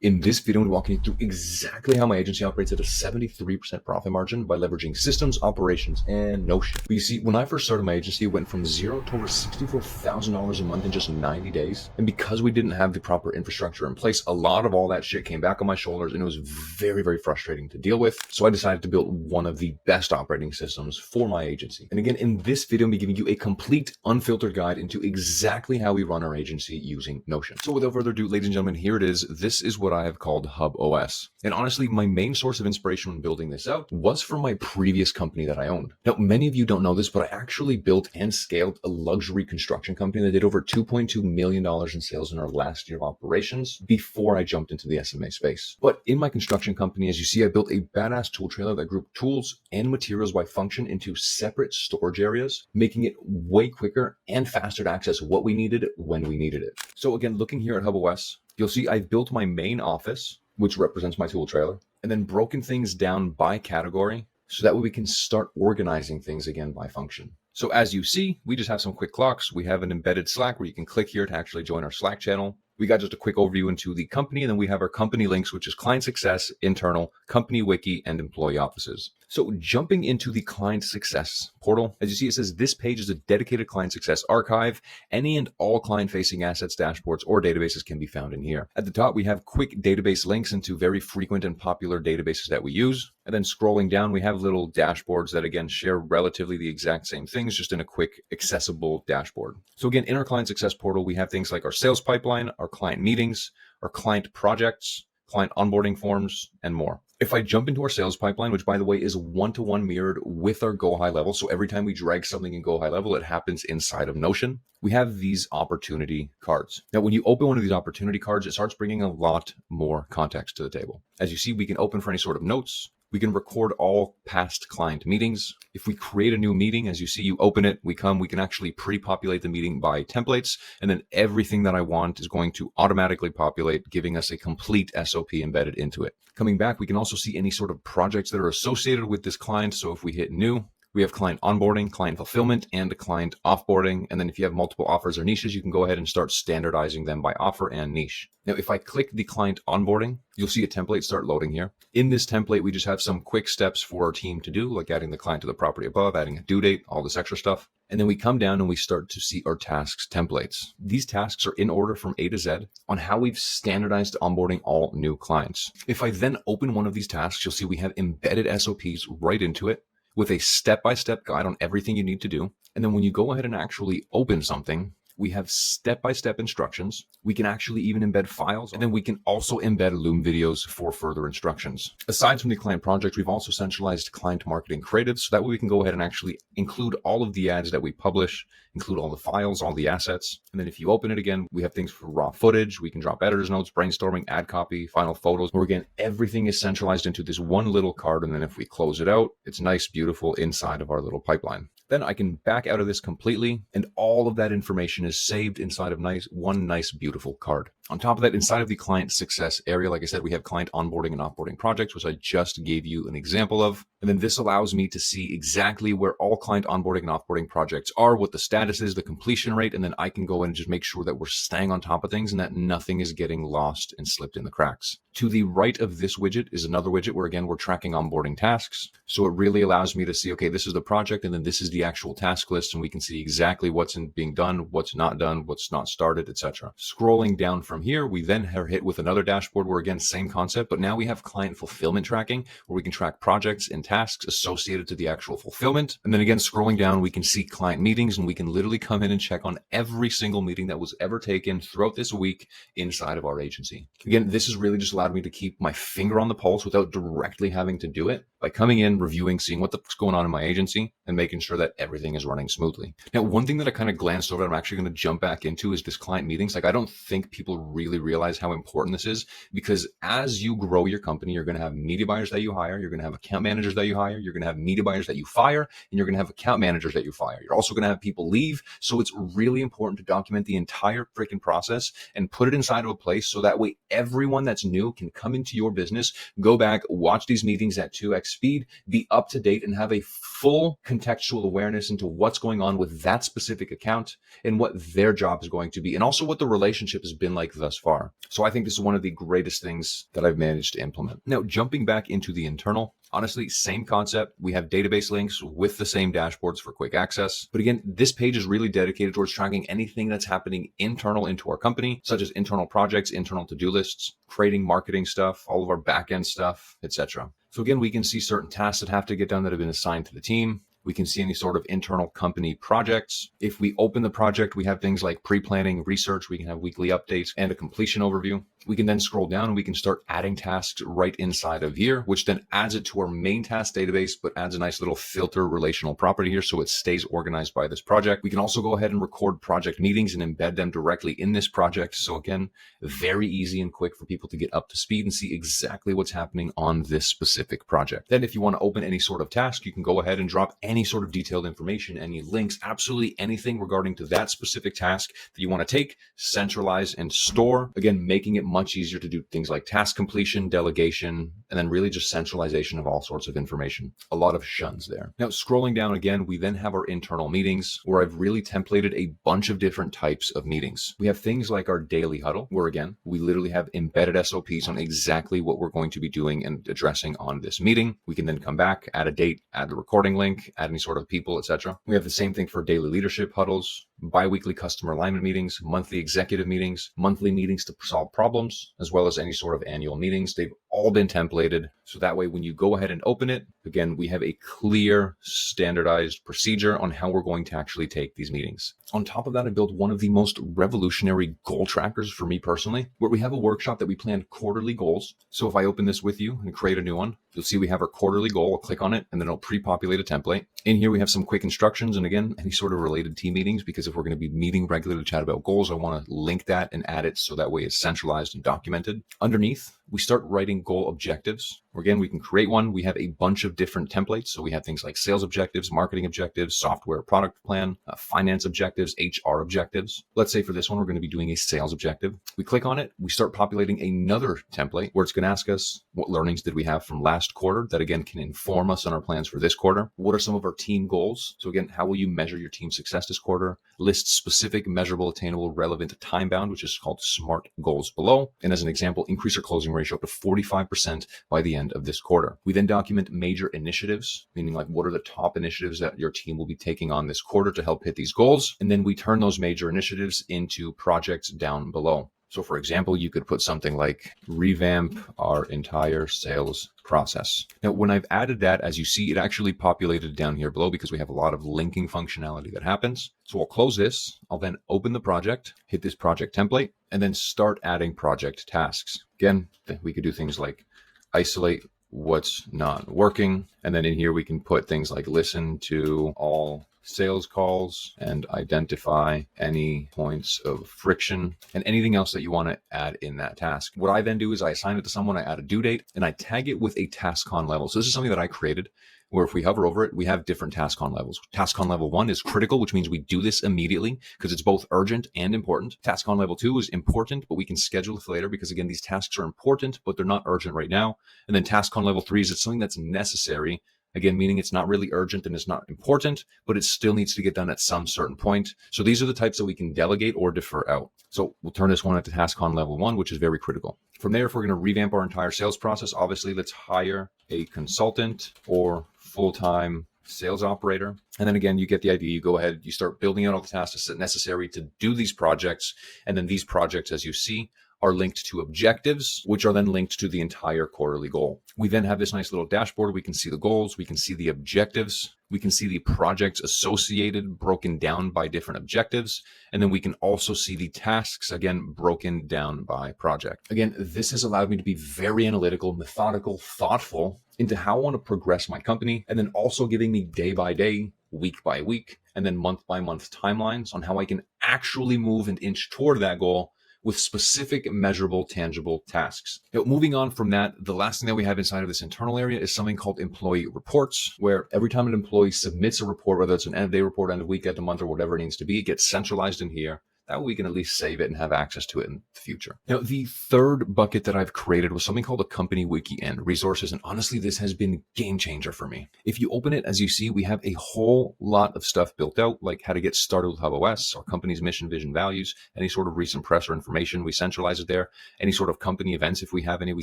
In this video, I'm walking you through exactly how my agency operates at a 73% profit margin by leveraging systems, operations, and Notion. But you see, when I first started my agency, it went from zero to over $64,000 a month in just 90 days. And because we didn't have the proper infrastructure in place, a lot of all that shit came back on my shoulders, and it was very, very frustrating to deal with. So I decided to build one of the best operating systems for my agency. And again, in this video, I'm giving you a complete, unfiltered guide into exactly how we run our agency using Notion. So without further ado, ladies and gentlemen, here it is. This is what I have called Hub OS. And honestly, my main source of inspiration when building this out was from my previous company that I owned. Now, many of you don't know this, but I actually built and scaled a luxury construction company that did over $2.2 million in sales in our last year of operations before I jumped into the SMA space. But in my construction company, as you see, I built a badass tool trailer that grouped tools and materials by function into separate storage areas, making it way quicker and faster to access what we needed when we needed it. So again, looking here at Hub OS, you'll see I've built my main office, which represents my tool trailer, and then broken things down by category so that way we can start organizing things again by function. So as you see, we just have some quick clocks. We have an embedded Slack where you can click here to actually join our Slack channel. We got just a quick overview into the company, and then we have our company links, which is client success, internal, company wiki, and employee offices. So jumping into the client success portal, as you see, it says this page is a dedicated client success archive. Any and all client-facing assets, dashboards, or databases can be found in here. At the top, we have quick database links into very frequent and popular databases that we use. And then scrolling down, we have little dashboards that, again, share relatively the exact same things, just in a quick, accessible dashboard. So again, in our client success portal, we have things like our sales pipeline, our client meetings, our client projects, client onboarding forms, and more. If I jump into our sales pipeline, which by the way is one-to-one mirrored with our Go High Level, so every time we drag something in Go High Level, it happens inside of Notion, we have these opportunity cards. Now, when you open one of these opportunity cards, it starts bringing a lot more context to the table. As you see, we can open for any sort of notes. We can record all past client meetings. If we create a new meeting, as you see, you open it, we can actually pre-populate the meeting by templates, and then everything that I want is going to automatically populate, giving us a complete SOP embedded into it. Coming back, we can also see any sort of projects that are associated with this client. So if we hit new, we have client onboarding, client fulfillment, and client offboarding. And then if you have multiple offers or niches, you can go ahead and start standardizing them by offer and niche. Now, if I click the client onboarding, you'll see a template start loading here. In this template, we just have some quick steps for our team to do, like adding the client to the property above, adding a due date, all this extra stuff. And then we come down and we start to see our tasks templates. These tasks are in order from A to Z on how we've standardized onboarding all new clients. If I then open one of these tasks, you'll see we have embedded SOPs right into it, with a step-by-step guide on everything you need to do. And then when you go ahead and actually open something, we have step-by-step instructions. We can actually even embed files, and then we can also embed Loom videos for further instructions. Aside from the client projects, we've also centralized client marketing creatives, so that way we can go ahead and actually include all of the ads that we publish, include all the files, all the assets. And then if you open it again, we have things for raw footage. We can drop editor's notes, brainstorming, ad copy, final photos, where again, everything is centralized into this one little card. And then if we close it out, it's nice, beautiful inside of our little pipeline. Then I can back out of this completely, and all of that information is saved inside of one nice, beautiful card. On top of that, inside of the client success area, like I said, we have client onboarding and offboarding projects, which I just gave you an example of. And then this allows me to see exactly where all client onboarding and offboarding projects are, what the status is, the completion rate, and then I can go in and just make sure that we're staying on top of things and that nothing is getting lost and slipped in the cracks. To the right of this widget is another widget where, again, we're tracking onboarding tasks. So it really allows me to see, okay, this is the project, and then this is the actual task list, and we can see exactly what's being done, what's not done, what's not started, etc. Scrolling down from here, we then are hit with another dashboard where, again, same concept, but now we have client fulfillment tracking where we can track projects and tasks associated to the actual fulfillment. And then again, scrolling down, we can see client meetings, and we can literally come in and check on every single meeting that was ever taken throughout this week inside of our agency. Again, this has really just allowed me to keep my finger on the pulse without directly having to do it by coming in, reviewing, seeing what's going on in my agency, and making sure that everything is running smoothly. Now, one thing that I kind of glanced over that I'm actually going to jump back into is this client meetings. Like, I don't think people really realize how important this is, because as you grow your company, you're going to have media buyers that you hire, you're going to have account managers that you hire, you're going to have media buyers that you fire, and you're going to have account managers that you fire. You're also going to have people leave. So it's really important to document the entire freaking process and put it inside of a place so that way everyone that's new can come into your business, go back, watch these meetings at 2x speed, be up to date, and have a full contextual awareness into what's going on with that specific account and what their job is going to be, and also what the relationship has been like thus far. So I think this is one of the greatest things that I've managed to implement. Now, jumping back into the internal, honestly, same concept. We have database links with the same dashboards for quick access. But again, this page is really dedicated towards tracking anything that's happening internal into our company, such as internal projects, internal to-do lists, creating marketing stuff, all of our back-end stuff, etc. So again, we can see certain tasks that have to get done that have been assigned to the team. We can see any sort of internal company projects. If we open the project, we have things like pre-planning, research. We can have weekly updates and a completion overview. We can then scroll down and we can start adding tasks right inside of here, which then adds it to our main task database, but adds a nice little filter relational property here so it stays organized by this project. We can also go ahead and record project meetings and embed them directly in this project. So again, very easy and quick for people to get up to speed and see exactly what's happening on this specific project. Then if you want to open any sort of task, you can go ahead and drop any sort of detailed information, any links, absolutely anything regarding to that specific task that you want to take, centralize, and store. Again, making it much easier to do things like task completion, delegation, and then really just centralization of all sorts of information. A lot of shuns there. Now, scrolling down again, we then have our internal meetings where I've really templated a bunch of different types of meetings. We have things like our daily huddle, where again, we literally have embedded SOPs on exactly what we're going to be doing and addressing on this meeting. We can then come back, add a date, add the recording link, add any sort of people, etc. We have the same thing for daily leadership huddles, bi-weekly customer alignment meetings, monthly executive meetings, monthly meetings to solve problems, as well as any sort of annual meetings. They've all been templated. So that way, when you go ahead and open it, again, we have a clear, standardized procedure on how we're going to actually take these meetings. On top of that, I built one of the most revolutionary goal trackers for me personally, where we have a workshop that we plan quarterly goals. So if I open this with you and create a new one, you'll see we have our quarterly goal. I'll click on it and then it'll pre-populate a template. In here, we have some quick instructions. And again, any sort of related team meetings, because if we're going to be meeting regularly to chat about goals, I want to link that and add it so that way it's centralized and documented. Underneath, we start writing goal objectives. Again, we can create one. We have a bunch of different templates. So we have things like sales objectives, marketing objectives, software product plan, finance objectives, HR objectives. Let's say for this one, we're going to be doing a sales objective. We click on it. We start populating another template where it's going to ask us what learnings did we have from last quarter that again can inform us on our plans for this quarter. What are some of our team goals? So again, how will you measure your team success this quarter? List specific, measurable, attainable, relevant, time bound, which is called SMART goals below. And as an example, increase your closing ratio up to 45% by the end of this quarter. We then document major initiatives, meaning like what are the top initiatives that your team will be taking on this quarter to help hit these goals. And then we turn those major initiatives into projects down below. So for example, you could put something like revamp our entire sales process. Now, when I've added that, as you see, it actually populated down here below because we have a lot of linking functionality that happens. So I'll close this. I'll then open the project, hit this project template, and then start adding project tasks. Again, we could do things like isolate what's not working. And then in here, we can put things like listen to all sales calls and identify any points of friction and anything else that you want to add in that task. What I then do is I assign it to someone, I add a due date, and I tag it with a task-on level. So this is something that I created where if we hover over it, we have different task-on levels. Task-on level 1 is critical, which means we do this immediately because it's both urgent and important. Task-on level 2 is important, but we can schedule it for later because, again, these tasks are important, but they're not urgent right now. And then task-on level 3 is it's something that's necessary. Again, meaning it's not really urgent and it's not important, but it still needs to get done at some certain point. So these are the types that we can delegate or defer out. So we'll turn this one into task-on level 1, which is very critical. From there, if we're going to revamp our entire sales process, obviously let's hire a consultant or full-time sales operator. And then again, you get the idea. You go ahead, you start building out all the tasks necessary to do these projects. And then these projects, as you see, are linked to objectives, which are then linked to the entire quarterly goal. We then have this nice little dashboard. We can see the goals. We can see the objectives. We can see the projects associated, broken down by different objectives. And then we can also see the tasks, again, broken down by project. Again, this has allowed me to be very analytical, methodical, thoughtful into how I want to progress my company, and then also giving me day by day, week by week, and then month by month timelines on how I can actually move and inch toward that goal with specific, measurable, tangible tasks. Now, moving on from that, the last thing that we have inside of this internal area is something called employee reports, where every time an employee submits a report, whether it's an end of day report, end of week, end of month, or whatever it needs to be, it gets centralized in here. That way we can at least save it and have access to it in the future. Now, the third bucket that I've created was something called a company wiki and resources. And honestly, this has been a game changer for me. If you open it, as you see, we have a whole lot of stuff built out, like how to get started with HubOS, our company's mission, vision, values, any sort of recent press or information, we centralize it there. Any sort of company events, if we have any, we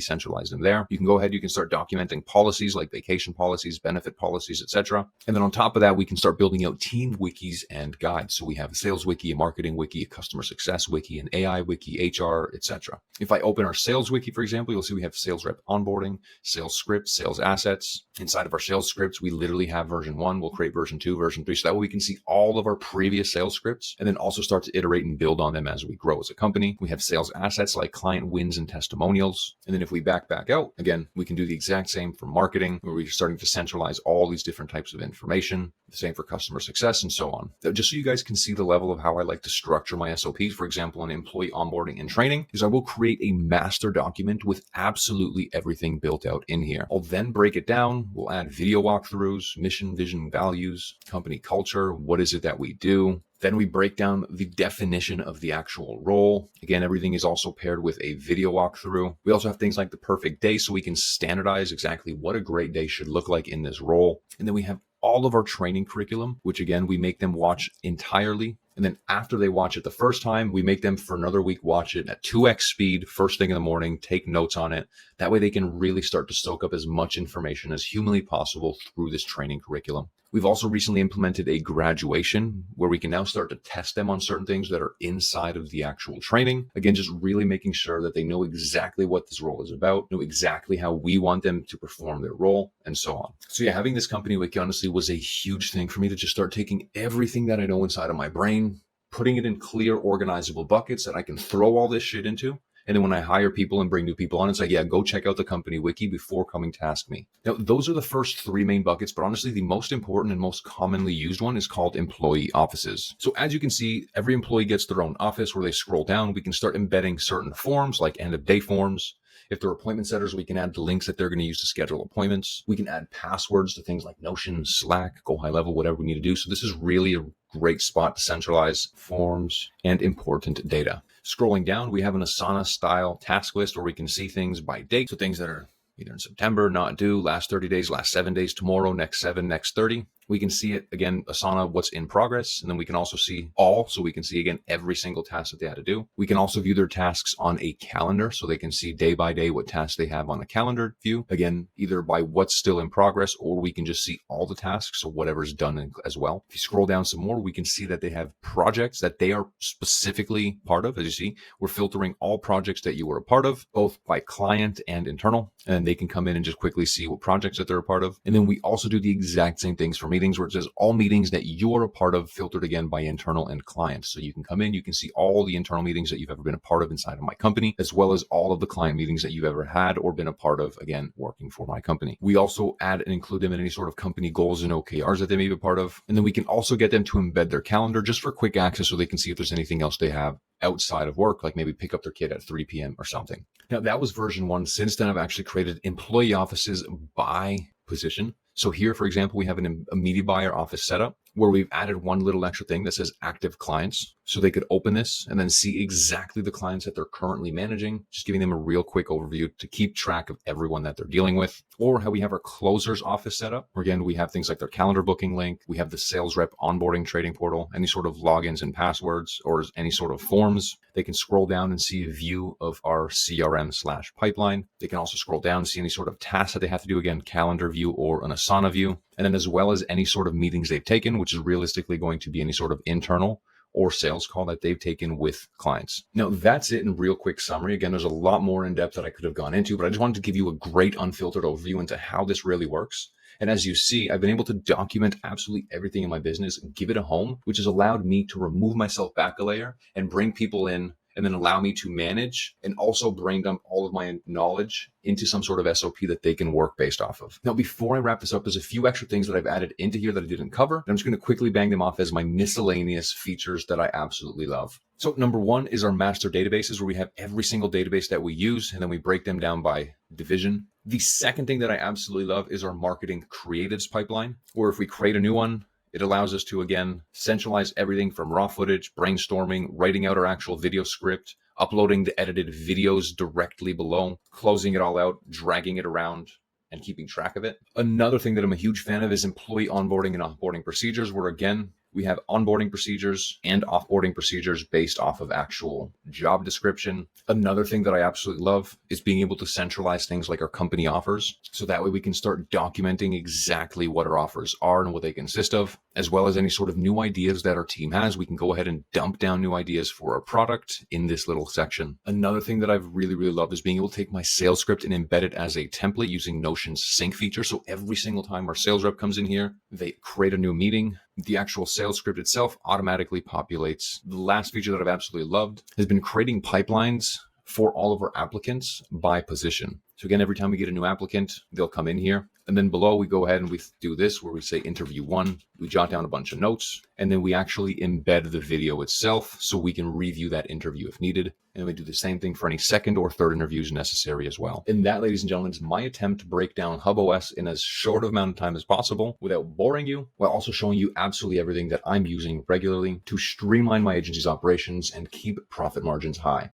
centralize them there. You can go ahead, you can start documenting policies like vacation policies, benefit policies, etc. And then on top of that, we can start building out team wikis and guides. So we have a sales wiki, a marketing wiki, a customer success wiki, an AI wiki, HR, etc. If I open our sales wiki, for example, you'll see we have sales rep onboarding, sales scripts, sales assets. Inside of our sales scripts, we literally have version 1. We'll create version 2, version 3. So that way we can see all of our previous sales scripts and then also start to iterate and build on them as we grow as a company. We have sales assets like client wins and testimonials. And then if we back out, again, we can do the exact same for marketing, where we're starting to centralize all these different types of information. The same for customer success and so on. Now, just so you guys can see the level of how I like to structure my SOPs, for example, in employee onboarding and training, is I will create a master document with absolutely everything built out in here. I'll then break it down. We'll add video walkthroughs, mission, vision, values, company culture. What is it that we do? Then we break down the definition of the actual role. Again, everything is also paired with a video walkthrough. We also have things like the perfect day, so we can standardize exactly what a great day should look like in this role. And then we have all of our training curriculum, which again, we make them watch entirely. And then after they watch it the first time, we make them for another week watch it at 2x speed, first thing in the morning, take notes on it. That way they can really start to soak up as much information as humanly possible through this training curriculum. We've also recently implemented a graduation where we can now start to test them on certain things that are inside of the actual training. Again, just really making sure that they know exactly what this role is about, know exactly how we want them to perform their role, and so on. So yeah, having this company wiki honestly was a huge thing for me to just start taking everything that I know inside of my brain, putting it in clear, organizable buckets that I can throw all this shit into. And then when I hire people and bring new people on, it's like, yeah, go check out the company wiki before coming to ask me. Now, those are the first 3 main buckets, but honestly, the most important and most commonly used one is called employee offices. So as you can see, every employee gets their own office where they scroll down. We can start embedding certain forms like end of day forms. If they're appointment setters, we can add the links that they're going to use to schedule appointments. We can add passwords to things like Notion, Slack, Go High Level, whatever we need to do. So this is really a great spot to centralize forms and important data. Scrolling down, we have an Asana style task list where we can see things by date. So things that are either in September, not due, last 30 days, last 7 days, tomorrow, next 7, next 30. We can see it again, Asana, what's in progress. And then we can also see all. So we can see again, every single task that they had to do. We can also view their tasks on a calendar. So they can see day by day what tasks they have on a calendar view. Again, either by what's still in progress, or we can just see all the tasks. So whatever's done as well. If you scroll down some more, we can see that they have projects that they are specifically part of. As you see, we're filtering all projects that you were a part of, both by client and internal. And they can come in and just quickly see what projects that they're a part of. And then we also do the exact same things for meetings, where it says all meetings that you're a part of, filtered again by internal and client. So you can come in, you can see all the internal meetings that you've ever been a part of inside of my company, as well as all of the client meetings that you've ever had or been a part of, again, working for my company. We also add and include them in any sort of company goals and OKRs that they may be a part of. And then we can also get them to embed their calendar just for quick access so they can see if there's anything else they have outside of work, like maybe pick up their kid at 3 p.m. or something. Now, that was version 1. Since then, I've actually created employee offices by position. So here, for example, we have a media buyer office setup where we've added one little extra thing that says active clients. So they could open this and then see exactly the clients that they're currently managing, just giving them a real quick overview to keep track of everyone that they're dealing with. Or how we have our closers office set up, where again, we have things like their calendar booking link. We have the sales rep onboarding trading portal, any sort of logins and passwords or any sort of forms. They can scroll down and see a view of our CRM/pipeline. They can also scroll down and see any sort of tasks that they have to do, again, calendar view or an Asana view. And then as well as any sort of meetings they've taken, which is realistically going to be any sort of internal or sales call that they've taken with clients. Now, that's it in real quick summary. Again, there's a lot more in depth that I could have gone into, but I just wanted to give you a great unfiltered overview into how this really works. And as you see, I've been able to document absolutely everything in my business, give it a home, which has allowed me to remove myself back a layer and bring people in, and then allow me to manage and also brain dump all of my knowledge into some sort of SOP that they can work based off of. Now, before I wrap this up, there's a few extra things that I've added into here that I didn't cover. I'm just going to quickly bang them off as my miscellaneous features that I absolutely love. So number 1 is our master databases, where we have every single database that we use, and then we break them down by division. The second thing that I absolutely love is our marketing creatives pipeline, where if we create a new one, It allows us to, again, centralize everything from raw footage, brainstorming, writing out our actual video script, uploading the edited videos directly below, closing it all out, dragging it around, and keeping track of it. Another thing that I'm a huge fan of is employee onboarding and offboarding procedures, where again, we have onboarding procedures and offboarding procedures based off of actual job description. Another thing that I absolutely love is being able to centralize things like our company offers. So that way we can start documenting exactly what our offers are and what they consist of, as well as any sort of new ideas that our team has. We can go ahead and dump down new ideas for our product in this little section. Another thing that I've really loved is being able to take my sales script and embed it as a template using Notion's sync feature. So every single time our sales rep comes in here, they create a new meeting, the actual sales script itself automatically populates. The last feature that I've absolutely loved has been creating pipelines for all of our applicants by position. So again, every time we get a new applicant, they'll come in here. And then below we go ahead and we do this where we say interview 1, we jot down a bunch of notes, and then we actually embed the video itself so we can review that interview if needed. And we do the same thing for any second or third interviews necessary as well. And that, ladies and gentlemen, is my attempt to break down HubOS in as short of amount of time as possible without boring you, while also showing you absolutely everything that I'm using regularly to streamline my agency's operations and keep profit margins high.